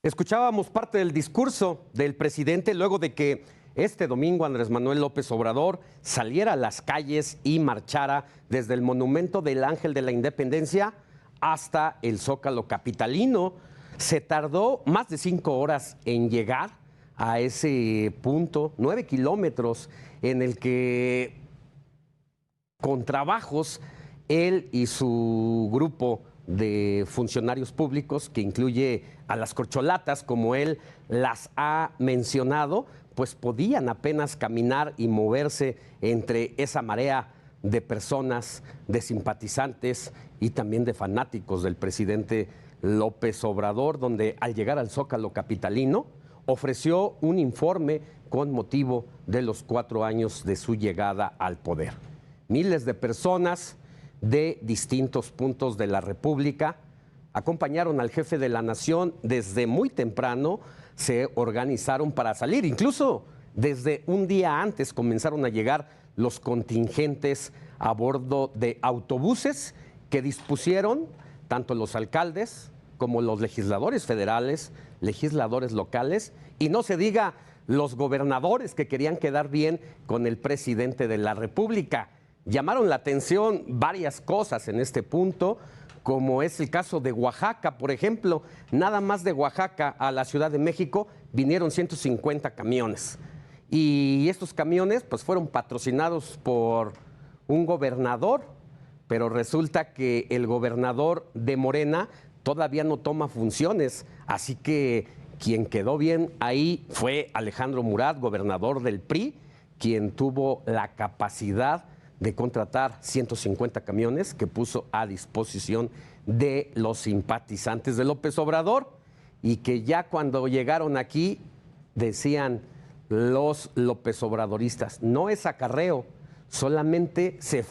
Escuchábamos parte del discurso del presidente luego de que este domingo Andrés Manuel López Obrador saliera a las calles y marchara desde el Monumento del Ángel de la Independencia hasta el Zócalo capitalino. Se tardó más de 5 horas en llegar a ese punto, 9 kilómetros, en el que con trabajos él y su grupo de funcionarios públicos, que incluye a las corcholatas, como él las ha mencionado, pues podían apenas caminar y moverse entre esa marea de personas, de simpatizantes y también de fanáticos del presidente López Obrador, donde al llegar al Zócalo capitalino ofreció un informe con motivo de los 4 años de su llegada al poder. Miles de personas de distintos puntos de la República acompañaron al jefe de la nación desde muy temprano, se organizaron para salir, incluso desde un día antes comenzaron a llegar los contingentes a bordo de autobuses que dispusieron tanto los alcaldes como los legisladores federales, legisladores locales, y no se diga los gobernadores que querían quedar bien con el presidente de la República. Llamaron la atención varias cosas en este punto, como es el caso de Oaxaca, por ejemplo. Nada más de Oaxaca a la Ciudad de México vinieron 150 camiones. Y estos camiones pues fueron patrocinados por un gobernador, pero resulta que el gobernador de Morena todavía no toma funciones, así que quien quedó bien ahí fue Alejandro Murat, gobernador del PRI, quien tuvo la capacidad de contratar 150 camiones que puso a disposición de los simpatizantes de López Obrador, y que ya cuando llegaron aquí decían los López Obradoristas, no es acarreo, solamente se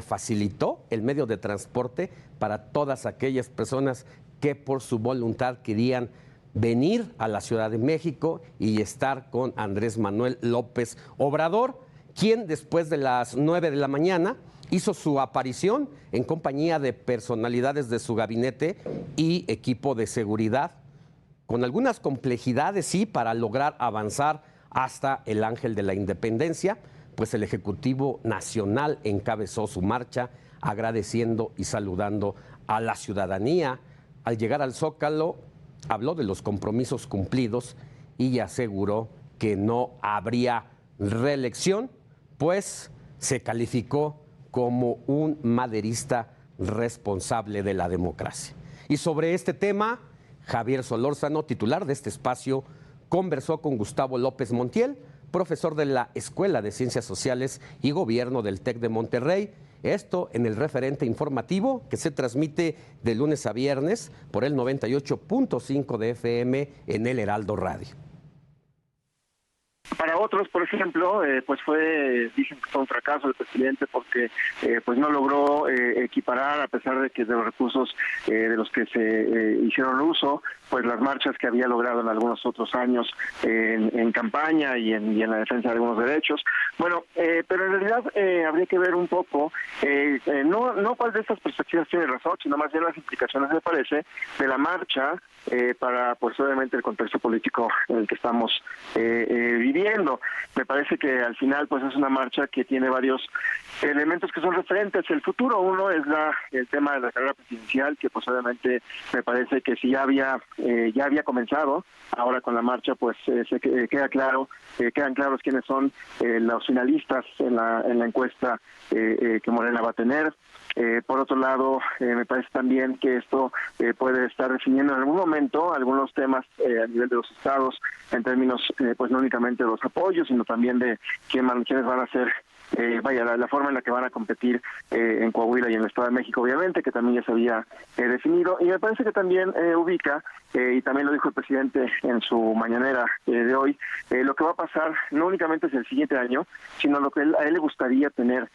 facilitó el medio de transporte para todas aquellas personas que por su voluntad querían venir a la Ciudad de México y estar con Andrés Manuel López Obrador, quien después de las 9 de la mañana hizo su aparición en compañía de personalidades de su gabinete y equipo de seguridad, con algunas complejidades, sí, para lograr avanzar hasta el Ángel de la Independencia, pues el Ejecutivo Nacional encabezó su marcha agradeciendo y saludando a la ciudadanía. Al llegar al Zócalo, habló de los compromisos cumplidos y aseguró que no habría reelección, pues se calificó como un maderista responsable de la democracia. Y sobre este tema, Javier Solórzano, titular de este espacio, conversó con Gustavo López Montiel, profesor de la Escuela de Ciencias Sociales y Gobierno del TEC de Monterrey. Esto en el referente informativo que se transmite de lunes a viernes por el 98.5 de FM en el Heraldo Radio. Para otros, por ejemplo, pues dicen que fue un fracaso el presidente porque pues no logró equiparar, a pesar de que de los recursos de los que se hicieron uso, pues las marchas que había logrado en algunos otros años en campaña y en la defensa de algunos derechos. Bueno, pero en realidad habría que ver un poco, no cuál de estas perspectivas tiene razón, sino más bien las implicaciones, me parece, de la marcha para, pues obviamente, el contexto político en el que estamos viviendo. Me parece que al final pues es una marcha que tiene varios elementos que son referentes. El futuro, uno es el tema de la carrera presidencial, que pues obviamente me parece que si ya había comenzado, ahora con la marcha pues queda claro, quedan claros quiénes son los finalistas en la encuesta que Morena va a tener. Por otro lado, me parece también que esto puede estar definiendo en algún momento algunos temas a nivel de los estados, en términos pues no únicamente de los apoyos, sino también de quiénes van a ser la forma en la que van a competir en Coahuila y en el Estado de México, obviamente, que también ya se había definido. Y me parece que también ubica, y también lo dijo el presidente en su mañanera de hoy, lo que va a pasar no únicamente hacia el siguiente año, sino lo que a él le gustaría tener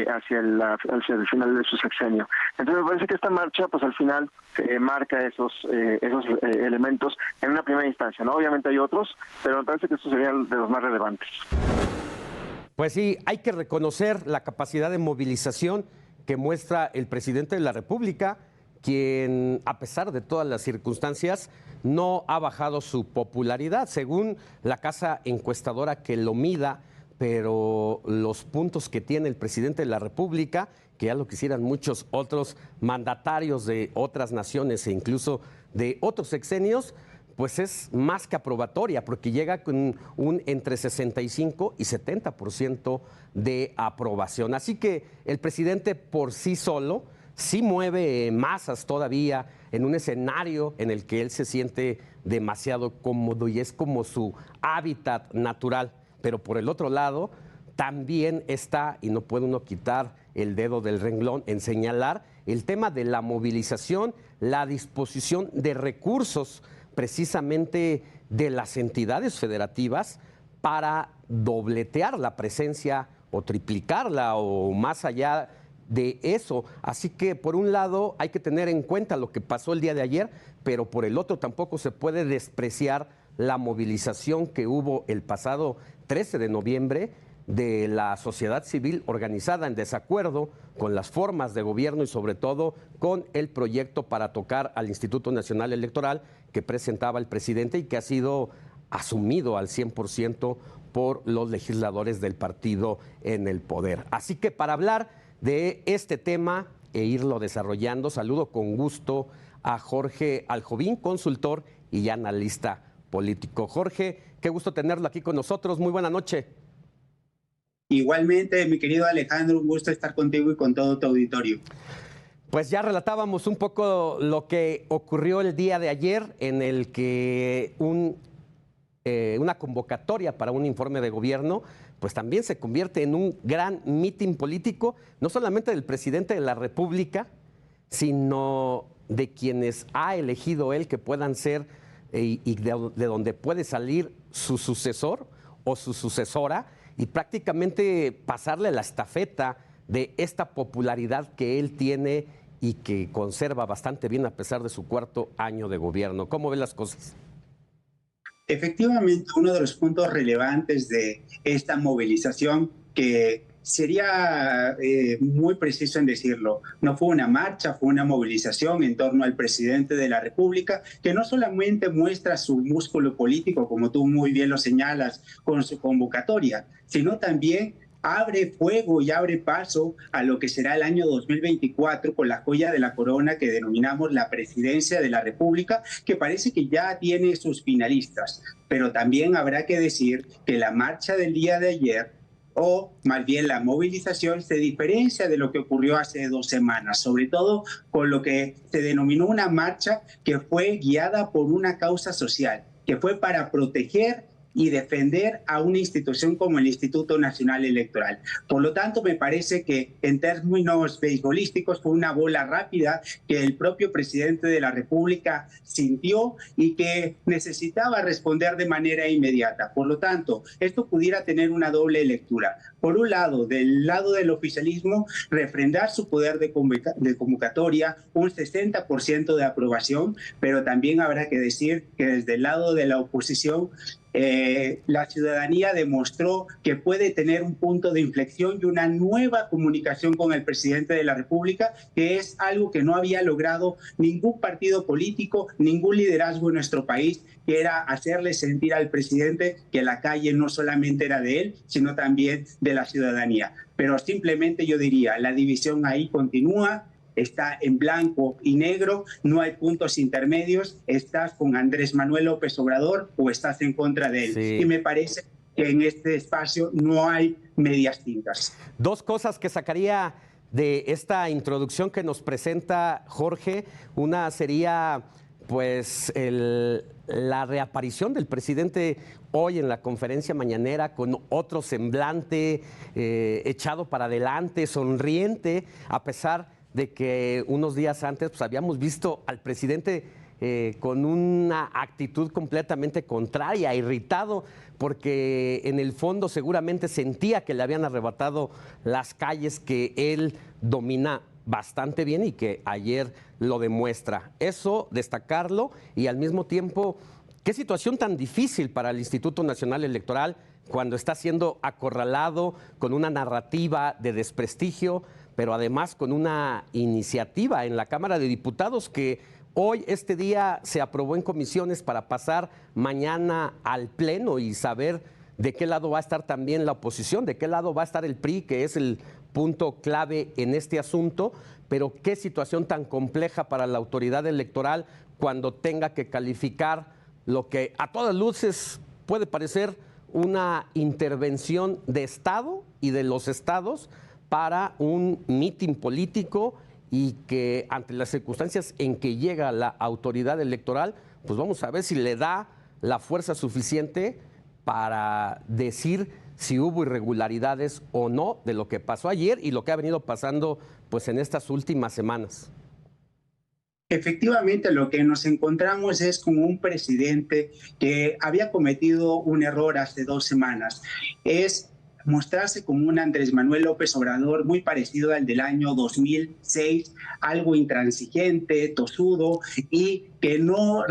hacia el final de su sexenio. Entonces me parece que esta marcha, pues al final marca esos elementos en una primera instancia, ¿no? Obviamente hay otros, pero me parece que estos serían de los más relevantes. Pues sí, hay que reconocer la capacidad de movilización que muestra el presidente de la República, quien, a pesar de todas las circunstancias, no ha bajado su popularidad, según la casa encuestadora que lo mida, pero los puntos que tiene el presidente de la República, que ya lo quisieran muchos otros mandatarios de otras naciones e incluso de otros sexenios, pues es más que aprobatoria, porque llega con un entre 65 y 70% de aprobación. Así que el presidente por sí solo sí mueve masas todavía en un escenario en el que él se siente demasiado cómodo y es como su hábitat natural. Pero por el otro lado, también está, y no puede uno quitar el dedo del renglón, en señalar el tema de la movilización, la disposición de recursos precisamente de las entidades federativas para dobletear la presencia o triplicarla o más allá de eso. Así que por un lado hay que tener en cuenta lo que pasó el día de ayer, pero por el otro tampoco se puede despreciar la movilización que hubo el pasado 13 de noviembre de la sociedad civil organizada en desacuerdo con las formas de gobierno y sobre todo con el proyecto para tocar al Instituto Nacional Electoral que presentaba el presidente y que ha sido asumido al 100% por los legisladores del partido en el poder. Así que para hablar de este tema e irlo desarrollando, saludo con gusto a Jorge Aljovín, consultor y analista político. Jorge, qué gusto tenerlo aquí con nosotros. Muy buena noche. Igualmente, mi querido Alejandro, un gusto estar contigo y con todo tu auditorio. Pues ya relatábamos un poco lo que ocurrió el día de ayer, en el que una convocatoria para un informe de gobierno pues también se convierte en un gran mitin político, no solamente del presidente de la República, sino de quienes ha elegido él que puedan ser y de donde puede salir su sucesor o su sucesora y prácticamente pasarle la estafeta de esta popularidad que él tiene y que conserva bastante bien a pesar de su cuarto año de gobierno. ¿Cómo ven las cosas? Efectivamente, uno de los puntos relevantes de esta movilización, que sería muy preciso en decirlo, no fue una marcha, fue una movilización en torno al presidente de la República, que no solamente muestra su músculo político, como tú muy bien lo señalas, con su convocatoria, sino también abre fuego y abre paso a lo que será el año 2024 con la joya de la corona que denominamos la presidencia de la República, que parece que ya tiene sus finalistas. Pero también habrá que decir que la marcha del día de ayer, o más bien la movilización, se diferencia de lo que ocurrió hace 2 semanas, sobre todo con lo que se denominó una marcha que fue guiada por una causa social, que fue para proteger y defender a una institución como el Instituto Nacional Electoral. Por lo tanto, me parece que en términos beisbolísticos fue una bola rápida que el propio presidente de la República sintió y que necesitaba responder de manera inmediata. Por lo tanto, esto pudiera tener una doble lectura. Por un lado, del lado del oficialismo, refrendar su poder de convocatoria, un 60% de aprobación, pero también habrá que decir que desde el lado de la oposición, la ciudadanía demostró que puede tener un punto de inflexión y una nueva comunicación con el presidente de la República, que es algo que no había logrado ningún partido político, ningún liderazgo en nuestro país, que era hacerle sentir al presidente que la calle no solamente era de él, sino también de la ciudadanía. Pero simplemente yo diría, la división ahí continúa. Está en blanco y negro, no hay puntos intermedios, estás con Andrés Manuel López Obrador o estás en contra de él. Sí. Y me parece que en este espacio no hay medias tintas. Dos cosas que sacaría de esta introducción que nos presenta Jorge. Una sería pues la reaparición del presidente hoy en la conferencia mañanera con otro semblante, echado para adelante, sonriente, a pesar de que unos días antes pues, habíamos visto al presidente con una actitud completamente contraria, irritado, porque en el fondo seguramente sentía que le habían arrebatado las calles que él domina bastante bien y que ayer lo demuestra. Eso, destacarlo, y al mismo tiempo, qué situación tan difícil para el Instituto Nacional Electoral cuando está siendo acorralado con una narrativa de desprestigio, pero además con una iniciativa en la Cámara de Diputados que hoy, este día, se aprobó en comisiones para pasar mañana al Pleno y saber de qué lado va a estar también la oposición, de qué lado va a estar el PRI, que es el punto clave en este asunto, pero qué situación tan compleja para la autoridad electoral cuando tenga que calificar lo que a todas luces puede parecer una intervención de Estado y de los estados para un mitin político, y que ante las circunstancias en que llega la autoridad electoral, pues vamos a ver si le da la fuerza suficiente para decir si hubo irregularidades o no de lo que pasó ayer y lo que ha venido pasando pues en estas últimas semanas. Efectivamente, lo que nos encontramos es con un presidente que había cometido un error hace 2 semanas. Es mostrarse como un Andrés Manuel López Obrador muy parecido al del año 2006, algo intransigente, tosudo y que no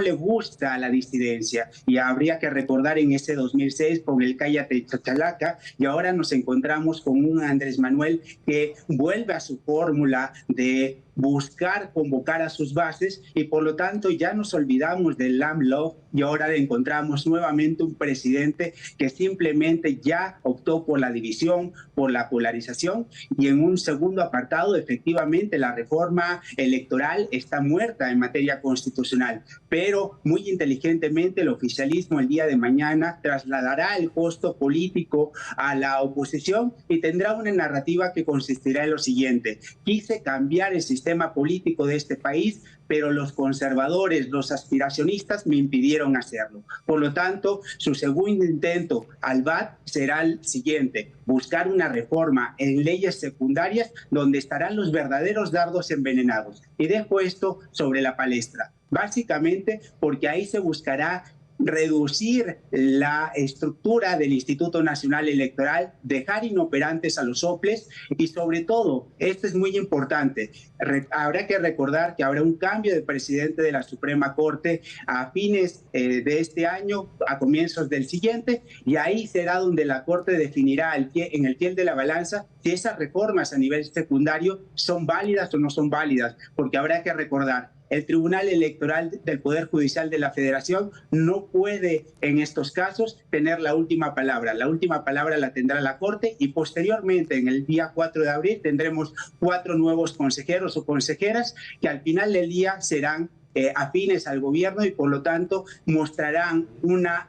le gusta la disidencia. Y habría que recordar en ese 2006 con el Cállate Chachalaca, y ahora nos encontramos con un Andrés Manuel que vuelve a su fórmula de buscar convocar a sus bases, y por lo tanto ya nos olvidamos del Lamb Love y ahora encontramos nuevamente un presidente que simplemente ya optó por la división, por la polarización, y en un segundo apartado, efectivamente, la reforma electoral está muerta en materia constitucional, pero muy inteligentemente el oficialismo el día de mañana trasladará el costo político a la oposición y tendrá una narrativa que consistirá en lo siguiente: quise cambiar el sistema político de este país, pero los conservadores, los aspiracionistas me impidieron hacerlo. Por lo tanto, su segundo intento al BAT será el siguiente: buscar una reforma en leyes secundarias donde estarán los verdaderos dardos envenenados. Y dejo esto sobre la palestra, básicamente porque ahí se buscará reducir la estructura del Instituto Nacional Electoral, dejar inoperantes a los soples y, sobre todo, esto es muy importante, habrá que recordar que habrá un cambio de presidente de la Suprema Corte a fines de este año, a comienzos del siguiente, y ahí será donde la Corte definirá en el fiel de la balanza si esas reformas a nivel secundario son válidas o no son válidas, porque habrá que recordar: el Tribunal Electoral del Poder Judicial de la Federación no puede en estos casos tener la última palabra. La última palabra la tendrá la Corte, y posteriormente, en el día 4 de abril, tendremos 4 nuevos consejeros o consejeras que al final del día serán afines al gobierno y por lo tanto mostrarán una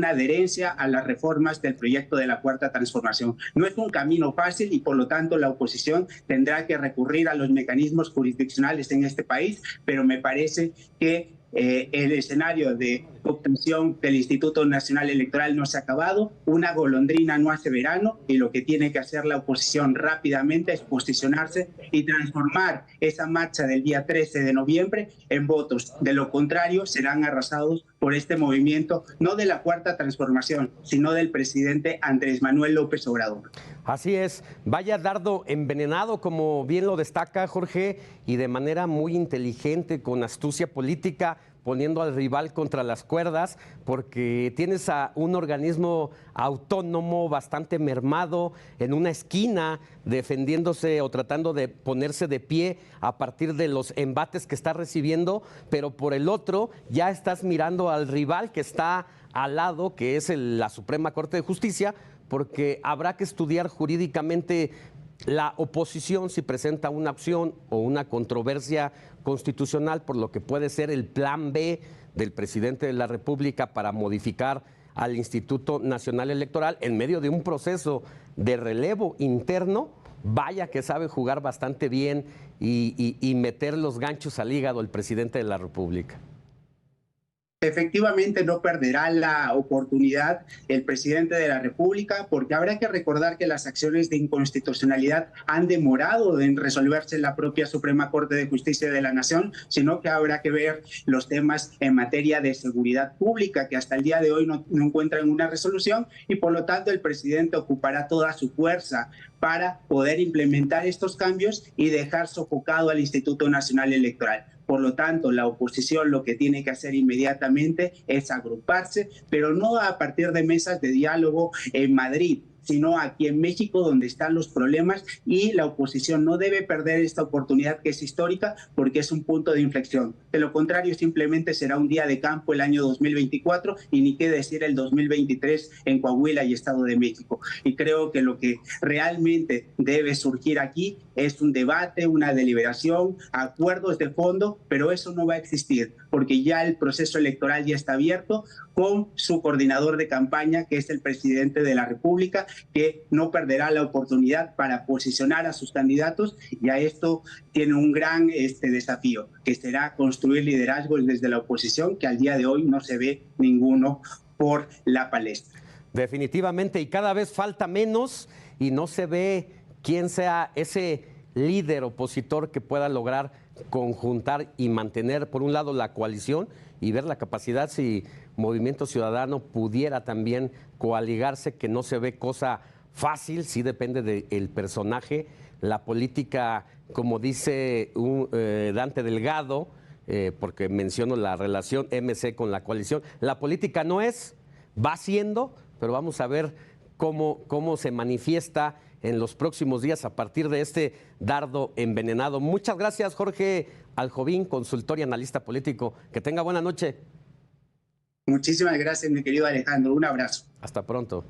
adherencia a las reformas del proyecto de la Cuarta Transformación. No es un camino fácil y por lo tanto la oposición tendrá que recurrir a los mecanismos jurisdiccionales en este país, pero me parece que el escenario de obtención del Instituto Nacional Electoral no se ha acabado. Una golondrina no hace verano, y lo que tiene que hacer la oposición rápidamente es posicionarse y transformar esa marcha del día 13 de noviembre en votos. De lo contrario, serán arrasados por este movimiento, no de la Cuarta Transformación, sino del presidente Andrés Manuel López Obrador. Así es, vaya dardo envenenado, como bien lo destaca Jorge, y de manera muy inteligente, con astucia política, poniendo al rival contra las cuerdas, porque tienes a un organismo autónomo bastante mermado en una esquina, defendiéndose o tratando de ponerse de pie a partir de los embates que está recibiendo, pero por el otro ya estás mirando al rival que está al lado, que es la Suprema Corte de Justicia, porque habrá que estudiar jurídicamente la oposición si presenta una opción o una controversia constitucional, por lo que puede ser el plan B del presidente de la República para modificar al Instituto Nacional Electoral en medio de un proceso de relevo interno. Vaya que sabe jugar bastante bien y meter los ganchos al hígado el presidente de la República. Efectivamente, no perderá la oportunidad el presidente de la República, porque habrá que recordar que las acciones de inconstitucionalidad han demorado en resolverse en la propia Suprema Corte de Justicia de la Nación, sino que habrá que ver los temas en materia de seguridad pública, que hasta el día de hoy no encuentran una resolución, y por lo tanto el presidente ocupará toda su fuerza para poder implementar estos cambios y dejar sofocado al Instituto Nacional Electoral. Por lo tanto, la oposición lo que tiene que hacer inmediatamente es agruparse, pero no a partir de mesas de diálogo en Madrid, sino aquí en México, donde están los problemas, y la oposición no debe perder esta oportunidad que es histórica, porque es un punto de inflexión. De lo contrario, simplemente será un día de campo el año 2024 y ni qué decir el 2023 en Coahuila y Estado de México. Y creo que lo que realmente debe surgir aquí es un debate, una deliberación, acuerdos de fondo, pero eso no va a existir, porque ya el proceso electoral ya está abierto con su coordinador de campaña, que es el presidente de la República, que no perderá la oportunidad para posicionar a sus candidatos, y a esto tiene un gran desafío, que será construir liderazgos desde la oposición, que al día de hoy no se ve ninguno por la palestra. Definitivamente, y cada vez falta menos y no se ve quién sea ese líder opositor que pueda lograr conjuntar y mantener, por un lado, la coalición y ver la capacidad si Movimiento Ciudadano pudiera también coaligarse, que no se ve cosa fácil, sí depende del personaje. La política, como dice Dante Delgado, porque menciono la relación MC con la coalición, la política no es, va siendo, pero vamos a ver cómo se manifiesta en los próximos días a partir de este dardo envenenado. Muchas gracias, Jorge Aljobín, consultor y analista político. Que tenga buena noche. Muchísimas gracias, mi querido Alejandro. Un abrazo. Hasta pronto.